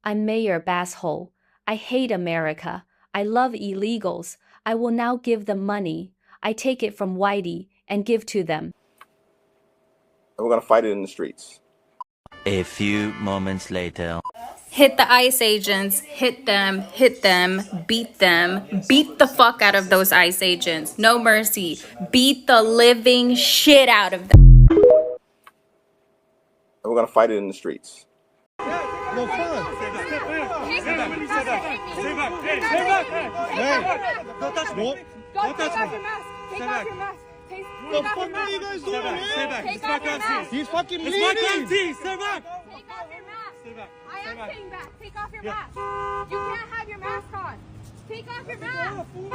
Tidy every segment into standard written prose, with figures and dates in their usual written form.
I'm Mayor Basshole. I hate America. I love illegals. I will now give them money. I take it from Whitey and give to them. And we're going to fight it in the streets. A few moments later. Hit the ICE agents, hit them, beat the fuck out of those ICE agents. No mercy. Beat the living shit out of them. And we're going to fight it in the streets. No fun. Stay back. Don't touch me. Don't touch me. Take off your mask. Take The off fuck your are mask. you guys Stay doing, back. Stay man? back. Take It's off my your country. mask. He's fucking It's my bleeding. country. Stay back. Take off your mask. Stay back. I am back. staying back. Take off your Yeah. mask. You can't have your mask on. Take off your mask. Take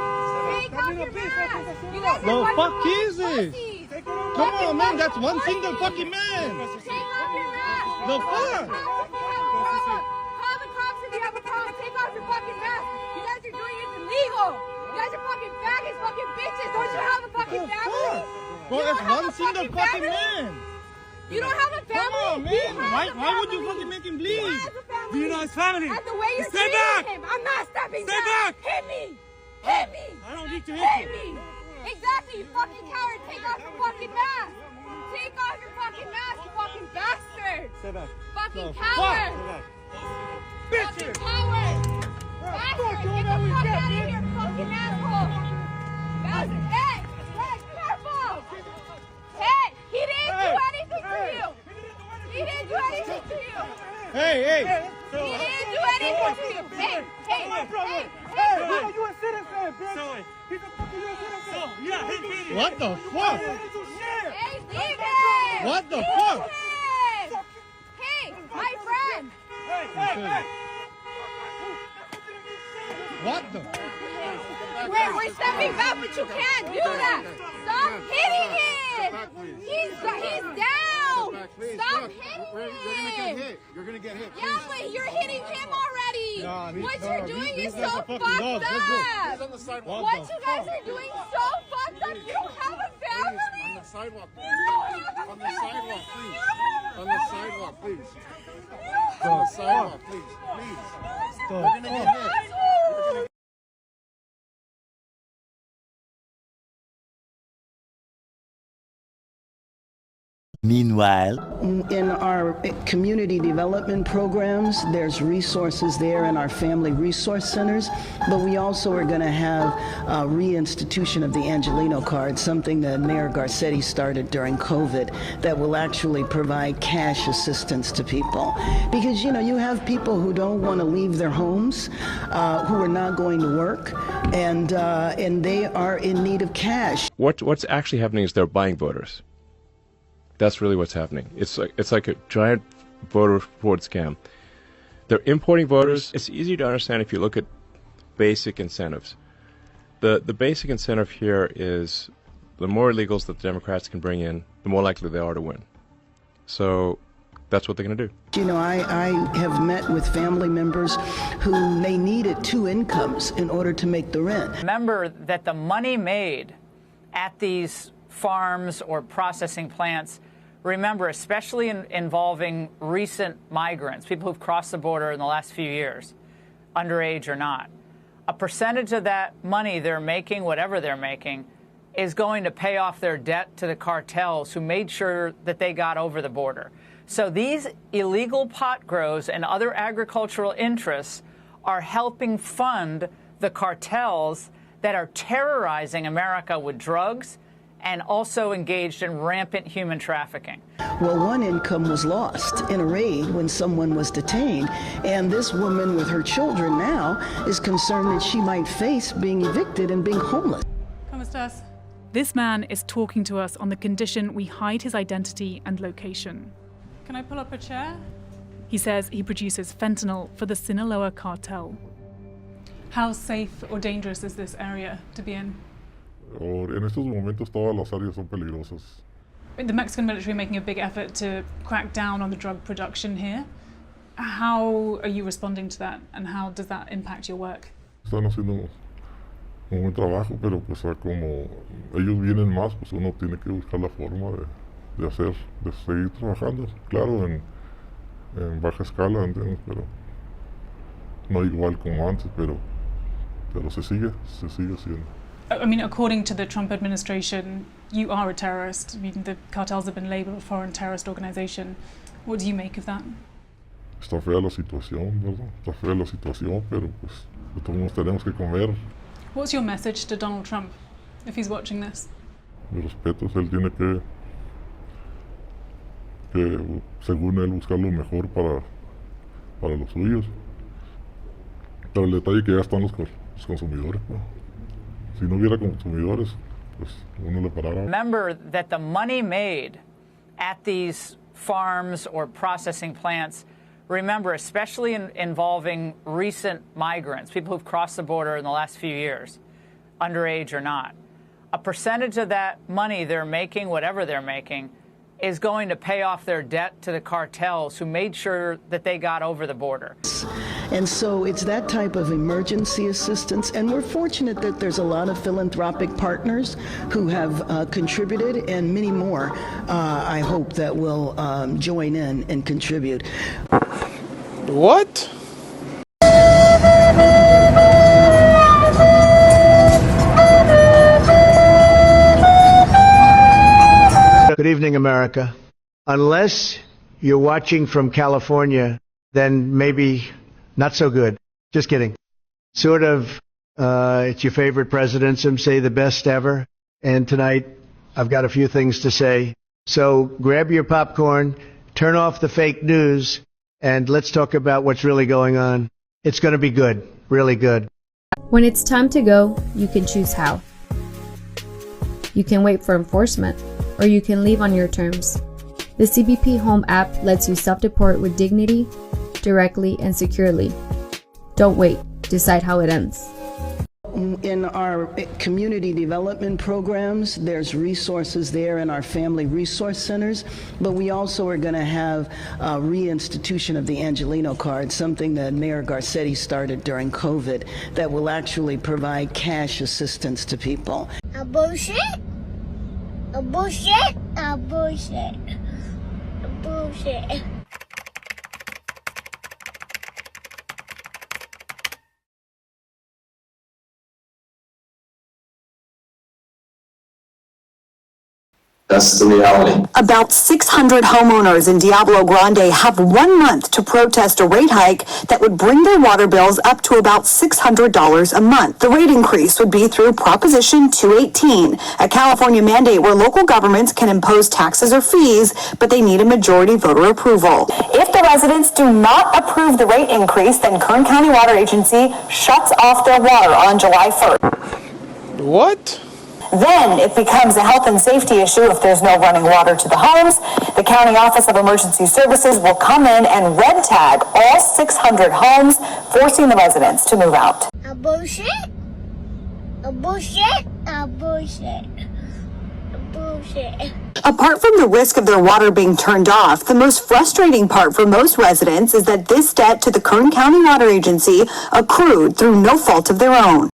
Stop off being a your bitch. mask. You guys The are one fuck of is it? pussies. Come on, man. That's one single fucking man. Take off your mask. The Call the fuck? cops if you have a problem. Call the cops if you have a problem. Take off your fucking mask. You guys are doing it illegal. You guys are fucking faggots, fucking bitches. Don't you have a fucking The family? fuck? Bro, that's one single fucking man. You don't have a family? Come on, He man. has a Why would you family. fucking make him He bleed? has a family. Do you know his family? And the way you're Stay treating back. him, I'm not stepping Stay back. back. Hit me. Hit me. I don't need to Hit hit you. me. Exactly, you fucking coward. Take off your fucking mask. Take off your fucking mask, you fucking bastard. Stay back. Fucking The coward. Stay back. Fucking coward. Bastard, get the fuck out of here, fucking asshole. Bastard. Hey, careful. Hey, he didn't do anything to you. He didn't do anything to you. Hey. He didn't do anything to you. Hey. You a citizen, bitch. So wait. He's a fucking U.S. citizen. So, yeah, he's beating. What the fuck? Hey, leave him. What the Leave fuck? him. Hey, my friend. Hey. What the? We're stepping back, but you can't do that. Stop hitting him. He's down. Stop hitting him. You're gonna get hit. Yeah, but you're hitting him already. What you're doing is so fucked dogs. Let's go. up. On the sidewalk. What you guys are doing so fucked up. You don't have a family. On the sidewalk. You don't have a On the sidewalk, family. please. On the sidewalk, please. On the sidewalk, please. Please. You're gonna get hit. Asshole. Meanwhile, In our community development programs, there's resources there in our family resource centers, but we also are going to have a reinstitution of the Angelino card, something that Mayor Garcetti started during COVID that will actually provide cash assistance to people. Because, you have people who don't want to leave their homes, who are not going to work, and they are in need of cash. What's actually happening is they're buying voters. That's really what's happening. It's like a giant voter fraud scam. They're importing voters. It's easy to understand if you look at basic incentives. The basic incentive here is the more illegals that the Democrats can bring in, the more likely they are to win. So that's what they're going to do. I have met with family members who they needed 2 incomes in order to make the rent. Remember that the money made at these farms or processing plants, remember, especially involving recent migrants, people who've crossed the border in the last few years, underage or not, a percentage of that money they're making, whatever they're making, is going to pay off their debt to the cartels who made sure that they got over the border. So these illegal pot grows and other agricultural interests are helping fund the cartels that are terrorizing America with drugs and also engaged in rampant human trafficking. Well, 1 income was lost in a raid when someone was detained, and this woman with her children now is concerned that she might face being evicted and being homeless. ¿Cómo estás? This man is talking to us on the condition we hide his identity and location. Can I pull up a chair? He says he produces fentanyl for the Sinaloa cartel. How safe or dangerous is this area to be in? En estos momentos todas las áreas son peligrosas. The Mexican military making a big effort to crack down on the drug production here. How are you responding to that, and how does that impact your work? Están haciendo un buen trabajo, pero pues como ellos vienen más, pues uno tiene que buscar la forma de seguir trabajando, claro, en baja escala, ¿entiendes? Pero no igual como antes, pero se sigue haciendo. I mean, according to the Trump administration, you are a terrorist. I mean, the cartels have been labeled a foreign terrorist organization. What do you make of that? Está fea la situación, ¿verdad? Está fea la situación, pero pues todos tenemos que comer. What's your message to Donald Trump, if he's watching this? Mi respeto, él tiene que según él, buscar lo mejor para los suyos. Pero el detalle es que ya están los consumidores, ¿no? Si no hubiera consumidores, pues uno le parara. Remember that the money made at these farms or processing plants, remember, especially involving recent migrants, people who've crossed the border in the last few years, underage or not, a percentage of that money they're making, whatever they're making, is going to pay off their debt to the cartels who made sure that they got over the border. And so it's that type of emergency assistance, and we're fortunate that there's a lot of philanthropic partners who have contributed, and many more, I hope, that will join in and contribute. What? Good evening, America. Unless you're watching from California, then maybe not so good. Just kidding. Sort of, it's your favorite president, some say the best ever. And tonight, I've got a few things to say. So grab your popcorn, turn off the fake news, and let's talk about what's really going on. It's going to be good, really good. When it's time to go, you can choose how. You can wait for enforcement, or you can leave on your terms. The CBP Home app lets you self-deport with dignity, directly and securely. Don't wait. Decide how it ends. In our community development programs, there's resources there in our family resource centers, but we also are going to have a reinstitution of the Angelino card, something that Mayor Garcetti started during COVID, that will actually provide cash assistance to people. A bullshit? A bullshit? A bullshit? A bullshit? That's the reality. About 600 homeowners in Diablo Grande have 1 month to protest a rate hike that would bring their water bills up to about $600 a month. The rate increase would be through Proposition 218, a California mandate where local governments can impose taxes or fees, but they need a majority voter approval. If the residents do not approve the rate increase, then Kern County Water Agency shuts off their water on July 1st. What? Then it becomes a health and safety issue if there's no running water to the homes. The County Office of Emergency Services will come in and red tag all 600 homes, forcing the residents to move out. A bullshit? A bullshit? A bullshit? A bullshit? Apart from the risk of their water being turned off, the most frustrating part for most residents is that this debt to the Kern County Water Agency accrued through no fault of their own.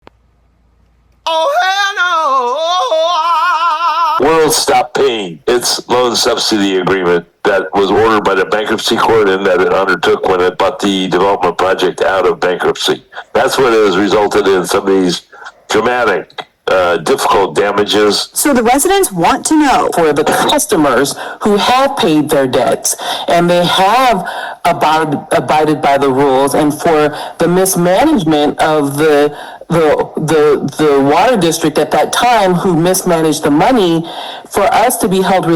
World stop paying its loan subsidy agreement that was ordered by the bankruptcy court and that it undertook when it bought the development project out of bankruptcy. That's what has resulted in some of these dramatic, difficult damages. So the residents want to know. For the customers who have paid their debts and they have abided by the rules, and for the mismanagement of the water district at that time who mismanaged the money, for us to be held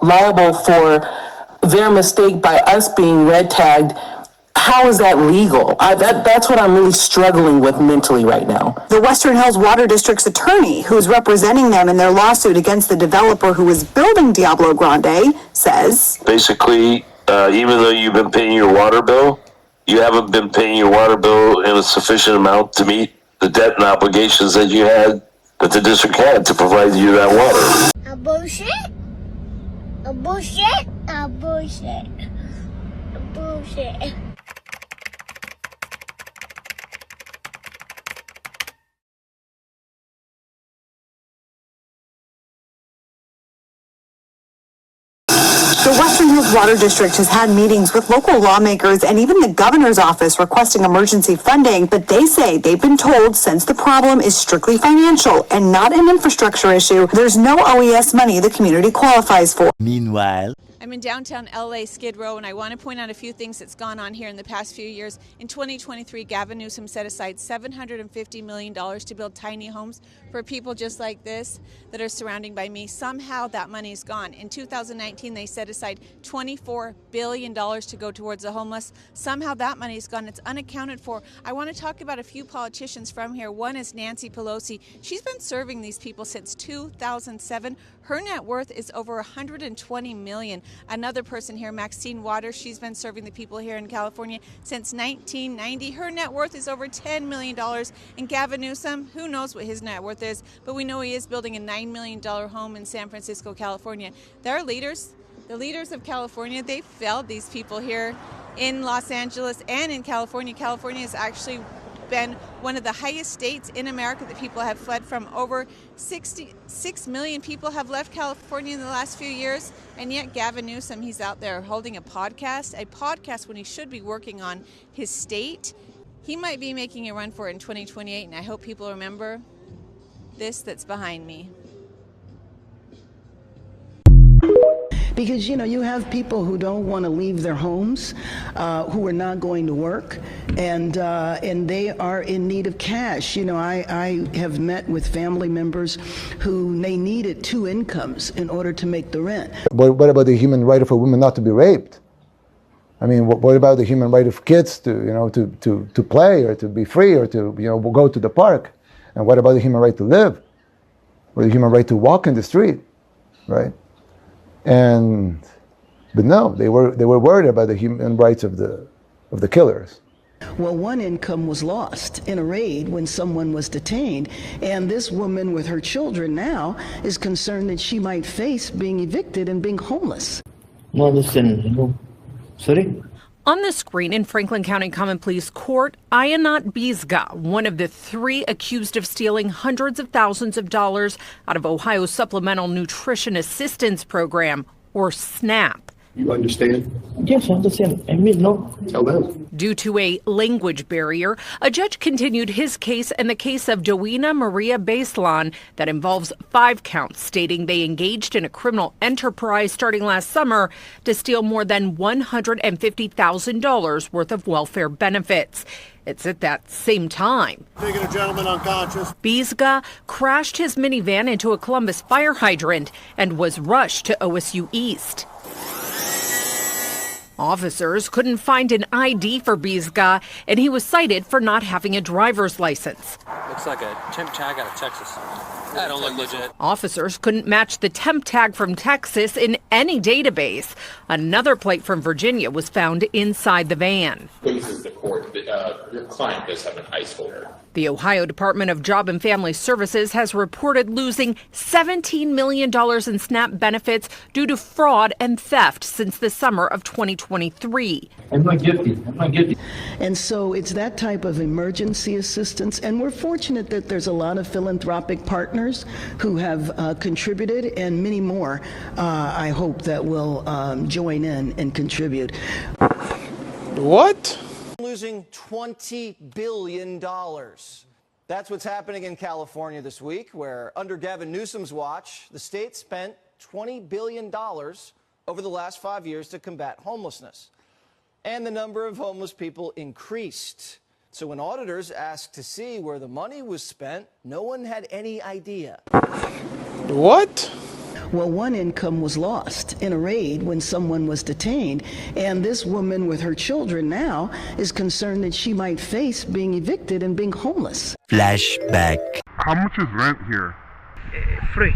liable for their mistake by us being red tagged, how is that legal? That's what I'm really struggling with mentally right now. The Western Hills Water District's attorney, who's representing them in their lawsuit against the developer who is building Diablo Grande, says, basically, even though you've been paying your water bill, you haven't been paying your water bill in a sufficient amount to meet the debt and obligations that you had, that the district had to provide you that water. A bullshit? A bullshit? A bullshit? A bullshit? the Western Oklahoma's water district has had meetings with local lawmakers and even the governor's office requesting emergency funding, but they say they've been told since the problem is strictly financial and not an infrastructure issue, there's no OES money the community qualifies for. Meanwhile, I'm in downtown LA, Skid Row, and I want to point out a few things that's gone on here in the past few years. In 2023, Gavin Newsom set aside $750 million to build tiny homes for people just like this that are surrounding by me. Somehow that money is gone. In 2019, they set aside $24 billion to go towards the homeless. Somehow that money is gone. It's unaccounted for. I want to talk about a few politicians from here. One is Nancy Pelosi. She's been serving these people since 2007. Her net worth is over $120 million. Another person here, Maxine Waters, she's been serving the people here in California since 1990. Her net worth is over $10 million. And Gavin Newsom, who knows what his net worth is, but we know he is building a $9 million home in San Francisco, California. Their leaders, the leaders of California, they failed these people here in Los Angeles and in California. California has actually been one of the highest states in America that people have fled from. Over 66 million people have left California in the last few years, and yet Gavin Newsom, he's out there holding a podcast when he should be working on his state. He might be making a run for it in 2028, and I hope people remember this that's behind me. Because, you have people who don't want to leave their homes, who are not going to work, and they are in need of cash. I have met with family members who they needed 2 incomes in order to make the rent. What about the human right of a woman not to be raped? I mean, what about the human right of kids to play or to be free or to go to the park? And what about the human right to live, or the human right to walk in the street, right? But no, they were worried about the human rights of the killers. Well, 1 income was lost in a raid when someone was detained, and this woman with her children now is concerned that she might face being evicted and being homeless. Sorry? On the screen in Franklin County Common Pleas Court, Ayanat Bizga, one of the 3 accused of stealing hundreds of thousands of dollars out of Ohio's Supplemental Nutrition Assistance Program, or SNAP. You understand? Yes, I understand. I mean, no. Tell them. Due to a language barrier, a judge continued his case and the case of Dowena Maria Baselan that involves 5 counts, stating they engaged in a criminal enterprise starting last summer to steal more than $150,000 worth of welfare benefits. It's at that same time Taking a gentleman unconscious. Bizga crashed his minivan into a Columbus fire hydrant and was rushed to OSU East. Officers couldn't find an ID for Bizga, and he was cited for not having a driver's license. Looks like a temp tag out of Texas. That don't look legit. Officers couldn't match the temp tag from Texas in any database. Another plate from Virginia was found inside the van. Pleases the court that your client does have an ICE holder. The Ohio Department of Job and Family Services has reported losing $17 million in SNAP benefits due to fraud and theft since the summer of 2023. I'm not guilty. And so it's that type of emergency assistance, and we're fortunate that there's a lot of philanthropic partners who have contributed, and many more, I hope, that will join in and contribute. What? Losing $20 billion. That's what's happening in California this week, where under Gavin Newsom's watch, the state spent $20 billion over the last 5 years to combat homelessness. And the number of homeless people increased. So when auditors asked to see where the money was spent, no one had any idea. What? Well, 1 income was lost in a raid when someone was detained, and this woman with her children now is concerned that she might face being evicted and being homeless. Flashback. How much is rent here? Free.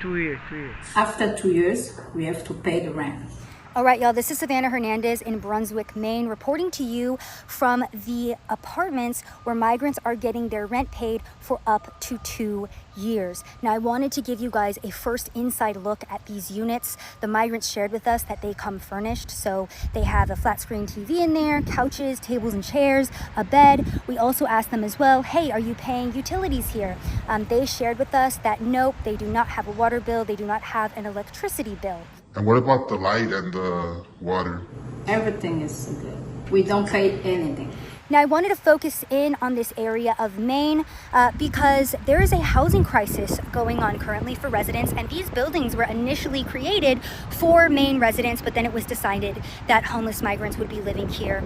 2 years. After 2 years, we have to pay the rent. All right, y'all, this is Savannah Hernandez in Brunswick, Maine, reporting to you from the apartments where migrants are getting their rent paid for up to 2 years. Now, I wanted to give you guys a first inside look at these units. The migrants shared with us that they come furnished, so they have a flat screen TV in there, couches, tables and chairs, a bed. We also asked them as well, hey, are you paying utilities here? They shared with us that nope, they do not have a water bill, they do not have an electricity bill. And what about the light and the water? Everything is good. We don't pay anything. Now, I wanted to focus in on this area of Maine because there is a housing crisis going on currently for residents, and these buildings were initially created for Maine residents, but then it was decided that homeless migrants would be living here.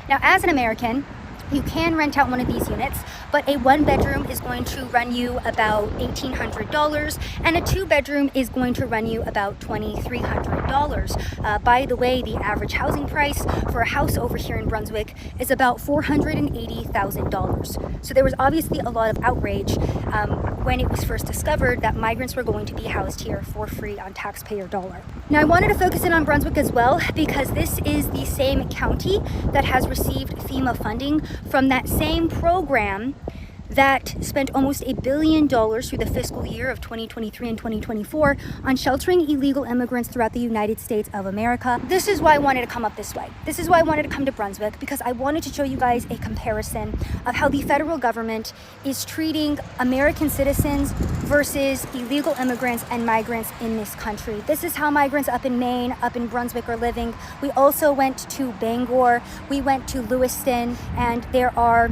Now, as an American, you can rent out one of these units, but a 1-bedroom is going to run you about $1,800, and a 2-bedroom is going to run you about $2,300. By the way, the average housing price for a house over here in Brunswick is about $480,000. So there was obviously a lot of outrage when it was first discovered that migrants were going to be housed here for free on taxpayer dollar. Now, I wanted to focus in on Brunswick as well because this is the same county that has received FEMA funding from that same program that spent almost $1 billion through the fiscal year of 2023 and 2024 on sheltering illegal immigrants throughout the United States of America. This is why I wanted to come up this way. This is why I wanted to come to Brunswick, because I wanted to show you guys a comparison of how the federal government is treating American citizens versus illegal immigrants and migrants in this country. This is how migrants up in Maine, up in Brunswick are living. We also went to Bangor, we went to Lewiston, and there are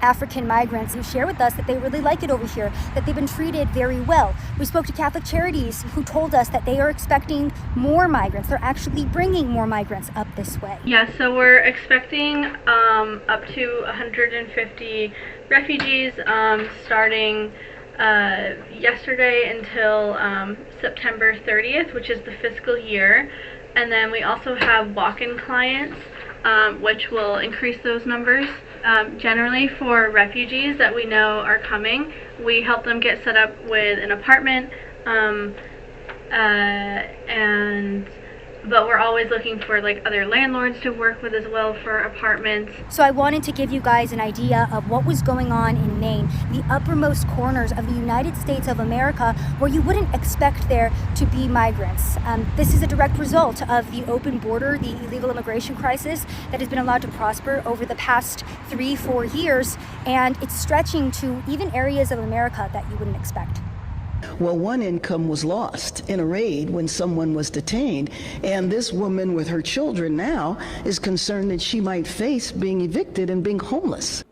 African migrants who share with us that they really like it over here, that they've been treated very well. We spoke to Catholic Charities who told us that they are expecting more migrants. They're actually bringing more migrants up this way. Yeah, so we're expecting up to 150 refugees starting yesterday until September 30th, which is the fiscal year. And then we also have walk-in clients, which will increase those numbers. Generally for refugees that we know are coming, we help them get set up with an apartment, but we're always looking for like other landlords to work with as well for apartments. So I wanted to give you guys an idea of what was going on in Maine, the uppermost corners of the United States of America, where you wouldn't expect there to be migrants. This is a direct result of the open border, the illegal immigration crisis that has been allowed to prosper over the past 3-4 years, and it's stretching to even areas of America that you wouldn't expect. Well, one income was lost in a raid when someone was detained, and this woman with her children now is concerned that she might face being evicted and being homeless.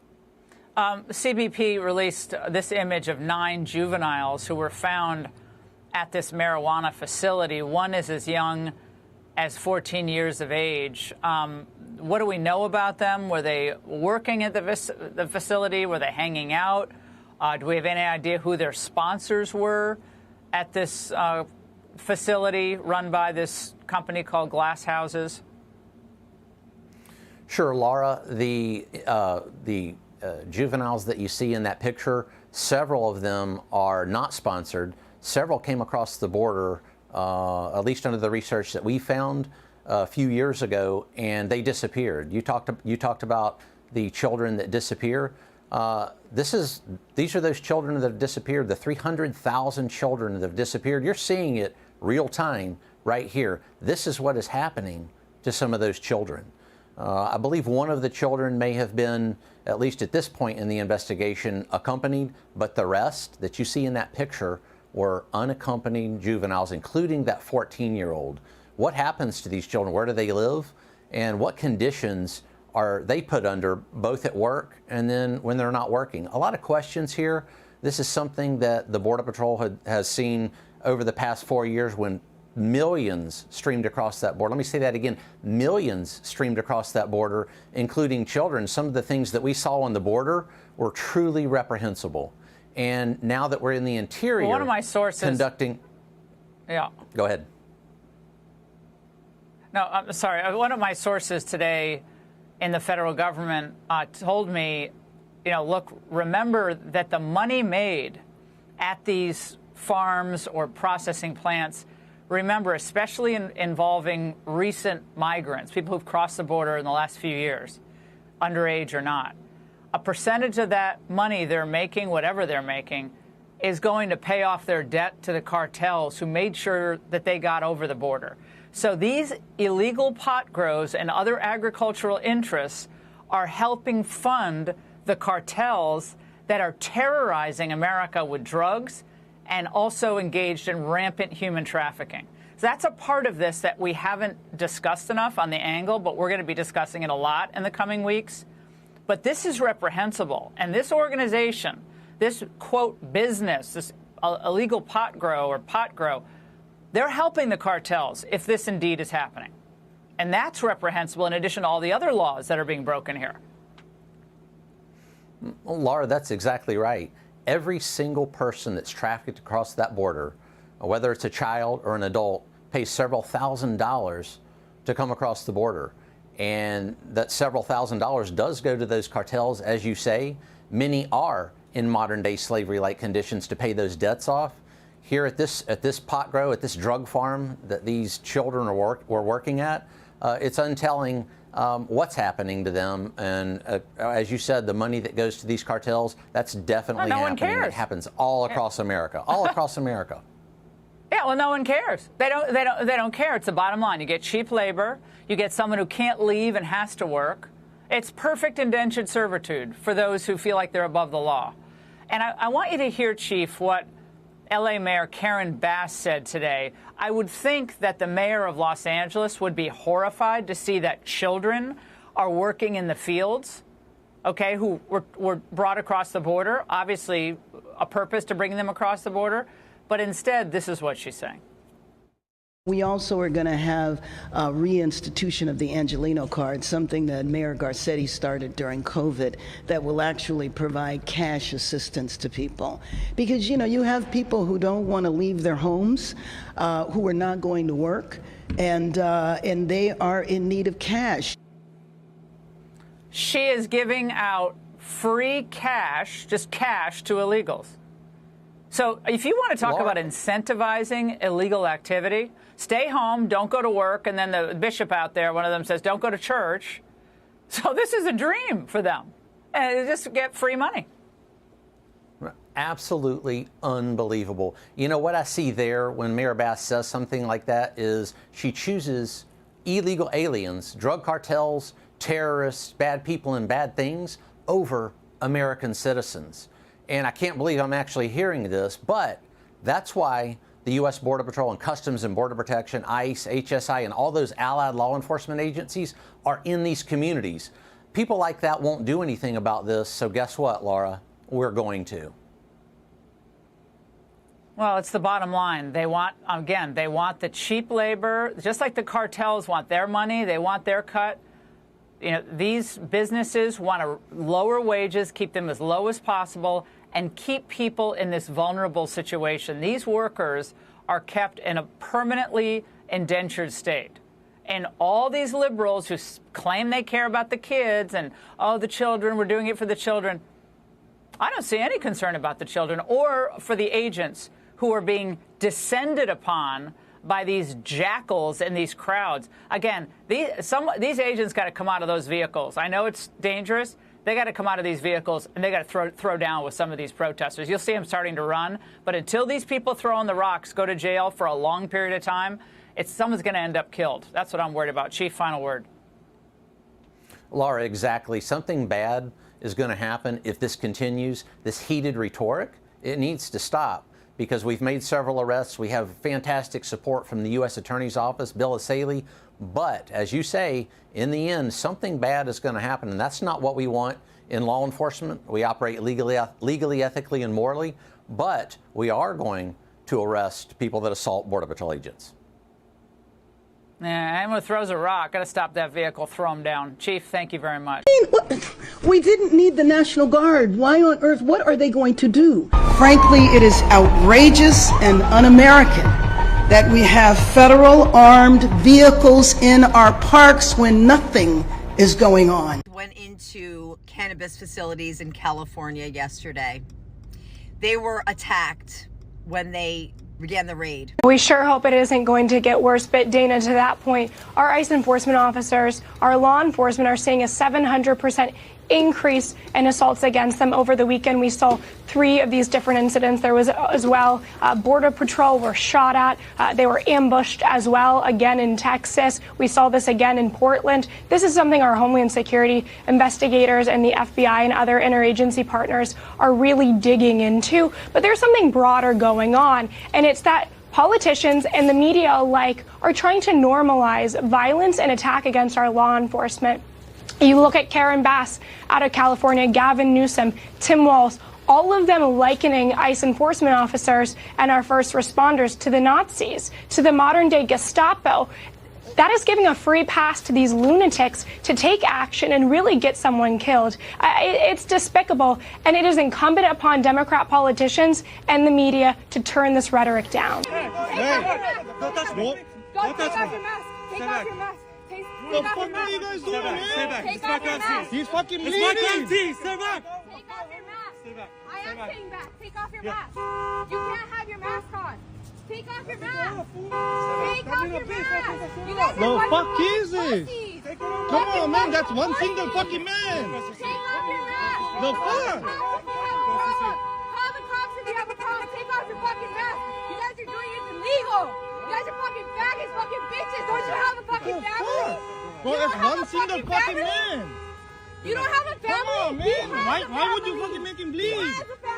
CBP released this image of 9 juveniles who were found at this marijuana facility. One is as young as 14 years of age. What do we know about them? Were they working at the facility? Were they hanging out? Do we have any idea who their sponsors were at this facility run by this company called Glass Houses? Sure, Laura. The juveniles that you see in that picture, several of them are not sponsored. Several came across the border, at least under the research that we found a few years ago, and they disappeared. You talked about the children that disappear. These are those children that have disappeared, the 300,000 children that have disappeared. You're seeing it real time right here. This is what is happening to some of those children. I believe one of the children may have been, at least at this point in the investigation, accompanied, but the rest that you see in that picture were unaccompanied juveniles, including that 14-year-old. What happens to these children? Where do they live? And what conditions are they put under, both at work and then when they're not working? A lot of questions here. This is something that the Border Patrol has seen over the past 4 years when millions streamed across that border. Let me say that again. Millions streamed across that border, including children. Some of the things that we saw on the border were truly reprehensible. And now that we're in the interior, well, one of my sources conducting... Yeah. Go ahead. No, I'm sorry. One of my sources today in the federal government told me, look, remember that the money made at these farms or processing plants, remember, especially involving recent migrants, people who've crossed the border in the last few years, underage or not, a percentage of that money they're making, whatever they're making, is going to pay off their debt to the cartels who made sure that they got over the border. So these illegal pot grows and other agricultural interests are helping fund the cartels that are terrorizing America with drugs and also engaged in rampant human trafficking. So that's a part of this that we haven't discussed enough on the angle, but we're going to be discussing it a lot in the coming weeks. But this is reprehensible. And this organization, this, quote, business, this illegal pot grow, they're helping the cartels if this indeed is happening. And that's reprehensible in addition to all the other laws that are being broken here. Well, Laura, that's exactly right. Every single person that's trafficked across that border, whether it's a child or an adult, pays several $1,000s to come across the border. And that several $1,000s does go to those cartels, as you say. Many are in modern-day slavery-like conditions to pay those debts off. Here at this pot grow, at this drug farm that these children were working at, it's untelling what's happening to them. And as you said, the money that goes to these cartels, that's definitely happening. Cares. It happens all across America, all across America. Yeah, well, no one cares. They don't care. It's the bottom line. You get cheap labor. You get someone who can't leave and has to work. It's perfect indentured servitude for those who feel like they're above the law. And I want you to hear, Chief, what L.A. Mayor Karen Bass said today. I would think that the mayor of Los Angeles would be horrified to see that children are working in the fields, okay, who were brought across the border, obviously a purpose to bring them across the border. But instead, this is what she's saying. We also are going to have a reinstitution of the Angelino card, something that Mayor Garcetti started during COVID, that will actually provide cash assistance to people. Because, you know, you have people who don't want to leave their homes, who are not going to work, and they are in need of cash. She is giving out free cash, just cash, to illegals. So if you want to talk about incentivizing illegal activity, stay home, don't go to work, and then the bishop out there, one of them says, don't go to church. So this is a dream for them. And just get free money. Absolutely unbelievable. You know, what I see there when Mayor Bass says something like that is she chooses illegal aliens, drug cartels, terrorists, bad people, and bad things over American citizens. And I can't believe I'm actually hearing this, but that's why the U.S. Border Patrol and Customs and Border Protection, ICE, HSI, and all those allied law enforcement agencies are in these communities. People like that won't do anything about this, so guess what, Laura? We're going to. Well, it's the bottom line. They want, again, they want the cheap labor, just like the cartels want their money, they want their cut. You know, these businesses want to lower wages, keep them as low as possible, and keep people in this vulnerable situation. These workers are kept in a permanently indentured state. And all these liberals who claim they care about the kids and, oh, the children, we're doing it for the children. I don't see any concern about the children or for the agents who are being descended upon by these jackals in these crowds. Again, these agents got to come out of those vehicles. I know it's dangerous. They got to come out of these vehicles, and they got to throw down with some of these protesters. You'll see them starting to run. But until these people throwing the rocks go to jail for a long period of time, someone's going to end up killed. That's what I'm worried about. Chief, final word. Laura, exactly. Something bad is going to happen if this continues. This heated rhetoric, it needs to stop, because we've made several arrests. We have fantastic support from the U.S. Attorney's Office, Bill Asaley. But, as you say, in the end, something bad is going to happen, and that's not what we want in law enforcement. We operate legally, ethically, and morally, but we are going to arrest people that assault Border Patrol agents. Yeah, anyone who throws a rock, got to stop that vehicle, throw them down. Chief, thank you very much. We didn't need the National Guard. Why on earth? What are they going to do? Frankly, it is outrageous and un-American that we have federal armed vehicles in our parks when nothing is going on. Went into cannabis facilities in California yesterday. They were attacked when they began the raid. We sure hope it isn't going to get worse, but Dana, to that point, our ICE enforcement officers, our law enforcement are seeing a 700% increase in assaults against them. Over the weekend, we saw 3 of these different incidents. There was as well Border Patrol were shot at. They were ambushed as well, again in Texas. We saw this again in Portland. This is something our Homeland Security investigators and the FBI and other interagency partners are really digging into. But there's something broader going on, and it's that Politicians and the media alike are trying to normalize violence and attack against our law enforcement. You look at Karen Bass out of California, Gavin Newsom, Tim Walz, all of them likening ICE enforcement officers and our first responders to the Nazis, to the modern-day Gestapo. That is giving a free pass to these lunatics to take action and really get someone killed. It's despicable, and it is incumbent upon Democrat politicians and the media to turn this rhetoric down. Hey, don't touch me. Don't touch me. Take off your mask. The fuck are you guys doing, man? Stay back. It's my country. He's fucking bleeding. It's my country. Stay back. Take off your mask. Stay back. I am staying back. Take off your mask. You can't have your mask on. Take off your mask. Take off your mask. You guys are the fuck is this? Come on, man. That's one single fucking man. Take off your mask. The fuck? Call the cops if you have a problem. Take off your fucking mask. You guys are doing it illegal. You guys are fucking faggots, fucking bitches. Don't you have a fucking family? Bro, that's one single fucking man. You don't have a family? Come on, man. Why would you fucking make him bleed?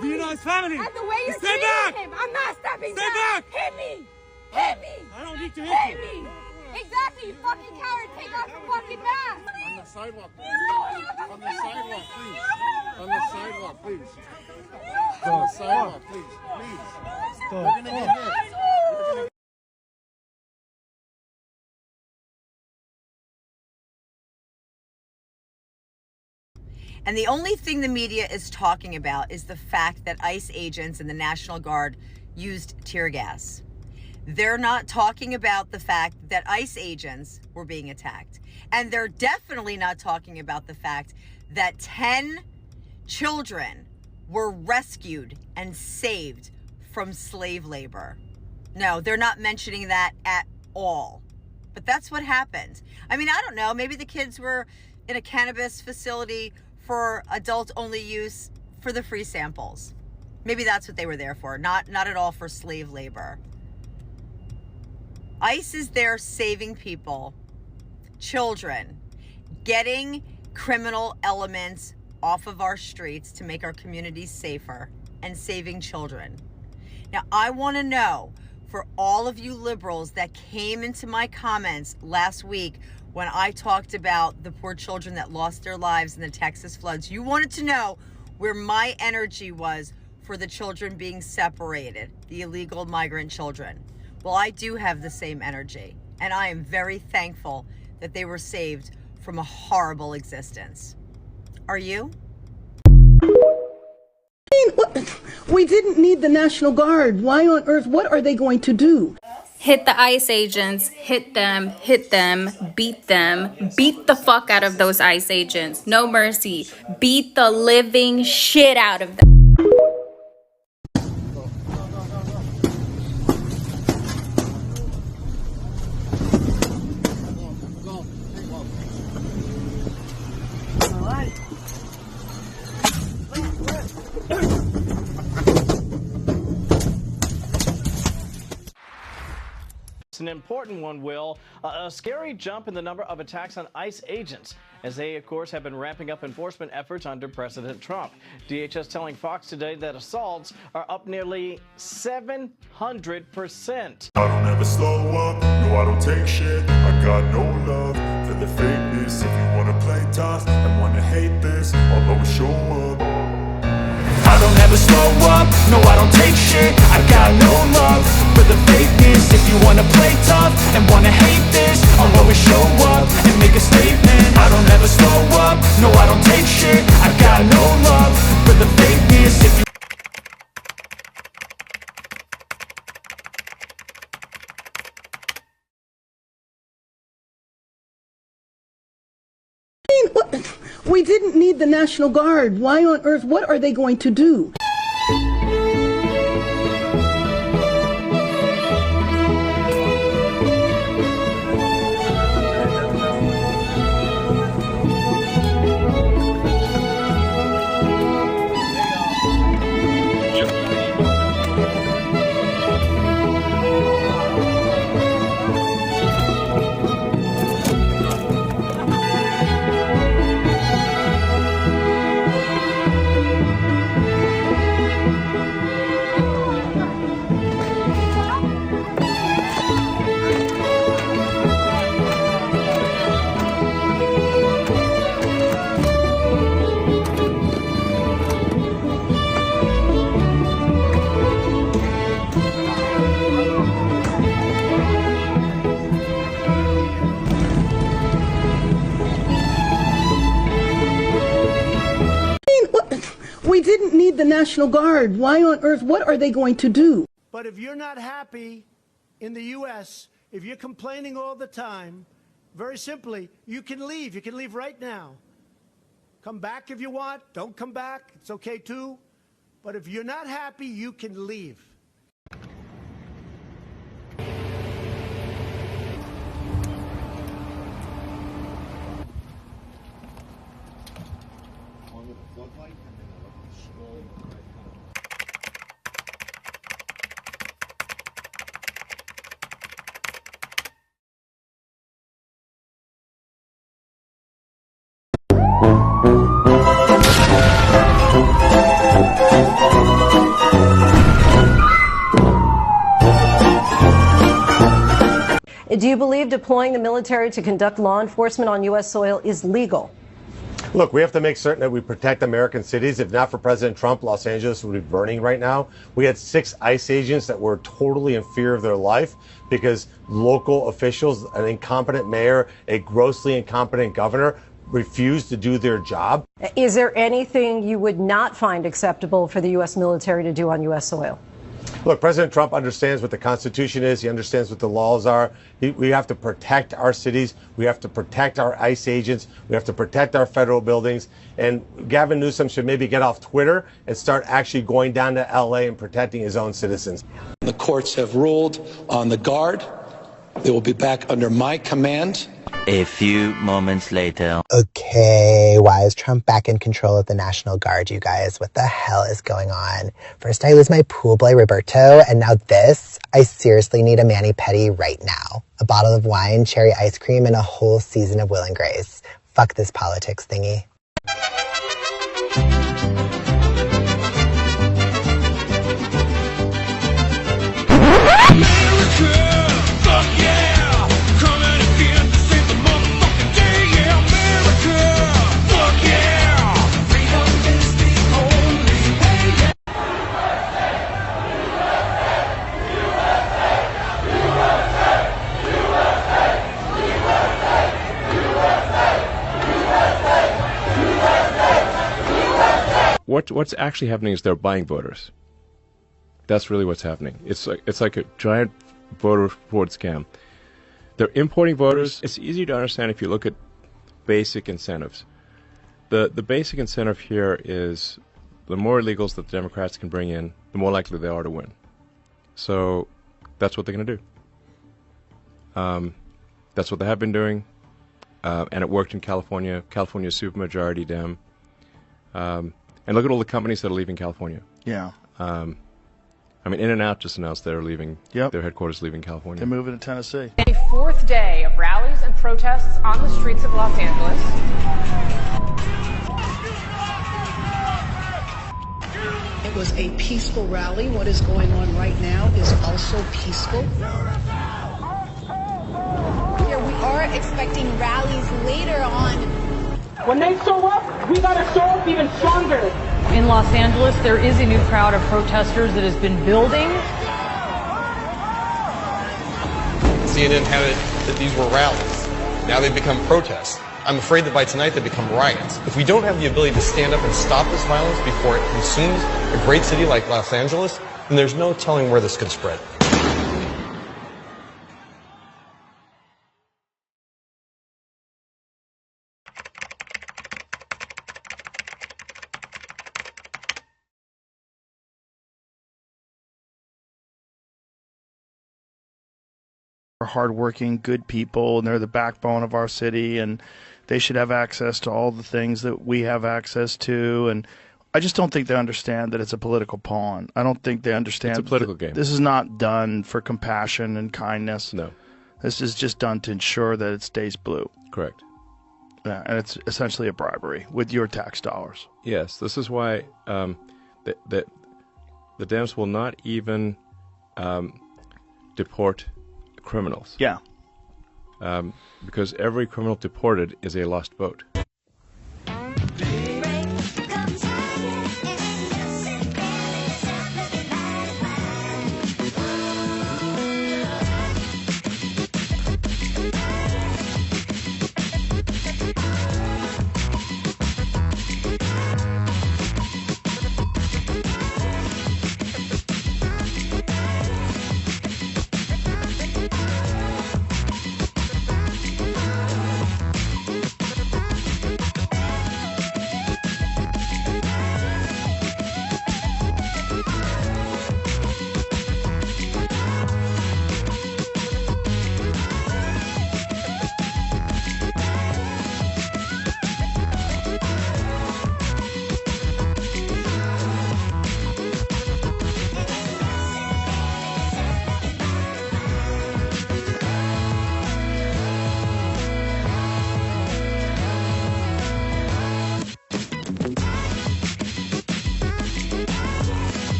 Do you know his family? And the way you're treating him. I'm not stepping back. Stay back. Hit me. Hit me. I don't need to hit you. Me. Exactly, you fucking coward. Take off your fucking mask. On the sidewalk, please. On the sidewalk, please. On the sidewalk, please. On the sidewalk, please. Please. We're gonna get hit. And the only thing the media is talking about is the fact that ICE agents and the National Guard used tear gas. They're not talking about the fact that ICE agents were being attacked. And they're definitely not talking about the fact that 10 children were rescued and saved from slave labor. No, they're not mentioning that at all. But that's what happened. I mean, I don't know. Maybe the kids were in a cannabis facility for adult-only use for the free samples. Maybe that's what they were there for, not at all for slave labor. ICE is there saving people, children, getting criminal elements off of our streets to make our communities safer, and saving children. Now, I want to know, for all of you liberals that came into my comments last week when I talked about the poor children that lost their lives in the Texas floods, you wanted to know where my energy was for the children being separated, the illegal migrant children. Well, I do have the same energy, and I am very thankful that they were saved from a horrible existence. Are you? We didn't need the National Guard. Why on earth? What are they going to do? Hit the ICE agents, hit them, beat the fuck out of those ICE agents. No mercy. Beat the living shit out of them. It's an important one, Will. A scary jump in the number of attacks on ICE agents, as they, of course, have been ramping up enforcement efforts under President Trump. DHS telling Fox today that assaults are up nearly 700%. I don't ever slow up, no, I don't take shit. I got no love for the fakeness. If you wanna play tough and wanna hate this, I'll always show up. I don't ever slow up, no, I don't take shit. I got no love for the fakeness. If you wanna play tough and wanna hate this, I'll always show up and make a statement. I don't ever slow up, no, I don't take shit. I got no love for the fakeness. If you We didn't need the National Guard. Why on earth? What are they going to do? we didn't need the National Guard, why on earth, what are they going to do? But if you're not happy in the U.S., if you're complaining all the time, very simply, you can leave. You can leave right now. Come back if you want. Don't come back. It's okay too. But if you're not happy, you can leave. Do you believe deploying the military to conduct law enforcement on U.S. soil is legal? Look, we have to make certain that we protect American cities. If not for President Trump, Los Angeles would be burning right now. We had 6 ICE agents that were totally in fear of their life because local officials, an incompetent mayor, a grossly incompetent governor, refused to do their job. Is there anything you would not find acceptable for the U.S. military to do on U.S. soil? Look, President Trump understands what the Constitution is. He understands what the laws are. We have to protect our cities. We have to protect our ICE agents. We have to protect our federal buildings. And Gavin Newsom should maybe get off Twitter and start actually going down to L.A. and protecting his own citizens. The courts have ruled on the Guard. They will be back under my command. A few moments later. Okay, why is Trump back in control of the National Guard, you guys? What the hell is going on? First I lose my pool boy Roberto, and now this? I seriously need a mani-pedi right now. A bottle of wine, cherry ice cream, and a whole season of Will and Grace. Fuck this politics thingy. What's actually happening is they're buying voters. That's really what's happening. It's like a giant voter fraud scam. They're importing voters. It's easy to understand if you look at basic incentives. The basic incentive here is the more illegals that the Democrats can bring in, the more likely they are to win. So that's what they're going to do. That's what they have been doing, and it worked in California. California's supermajority Dem. And look at all the companies that are leaving California. Yeah. I mean, In-N-Out just announced they're leaving. Yep. Their headquarters leaving California. They're moving to Tennessee. A 4th day of rallies and protests on the streets of Los Angeles. It was a peaceful rally. What is going on right now is also peaceful. Here we are expecting rallies later on. When they show up, we gotta show up even stronger. In Los Angeles, there is a new crowd of protesters that has been building. CNN had it that these were rallies. Now they've become protests. I'm afraid that by tonight they become riots. If we don't have the ability to stand up and stop this violence before it consumes a great city like Los Angeles, then there's no telling where this could spread. Hardworking, good people, and they're the backbone of our city, and they should have access to all the things that we have access to. And I just don't think they understand that it's a political pawn. I don't think they understand it's a political game. This is not done for compassion and kindness. No. This is just done to ensure that it stays blue. Correct. Yeah, and it's essentially a bribery with your tax dollars. Yes, this is why the Dems will not even deport criminals. Yeah. Because every criminal deported is a lost vote.